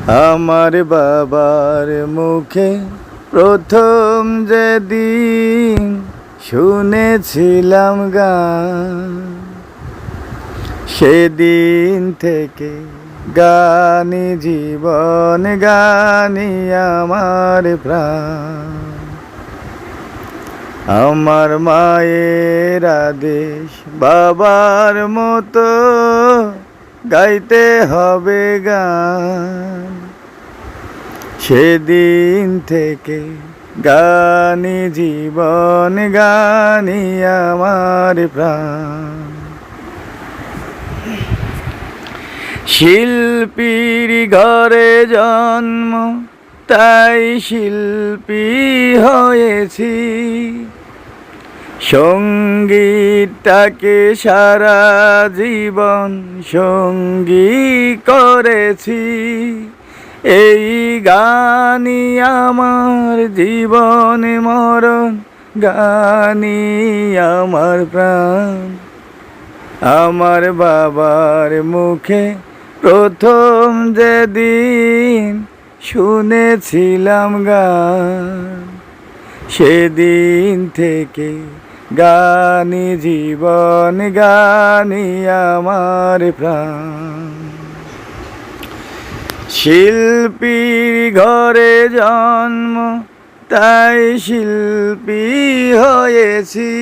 আমার বাবার মুখে প্রথম যেদিন শুনেছিলাম গান, সেদিন থেকে গানি জীবন, গানি আমার প্রাণ। আমার মায়ের আদেশ বাবার মতো গাইতে হবে গান, সেদিন থেকে গানি জীবন, গানি আমার প্রাণ। শিল্পীর ঘরে জন্ম, তাই শিল্পী হয়েছি। সঙ্গীতটাকে সারা জীবন সঙ্গী করেছি। এই গানই আমার জীবন মরণ, গানই আমার প্রাণ। আমার বাবার মুখে প্রথম যেদিন শুনেছিলাম গান, সেদিন থেকে গানি জীবন, গানি আমার প্রাণ। শিল্পীর ঘরে জন্ম, তাই শিল্পী হয়েছি।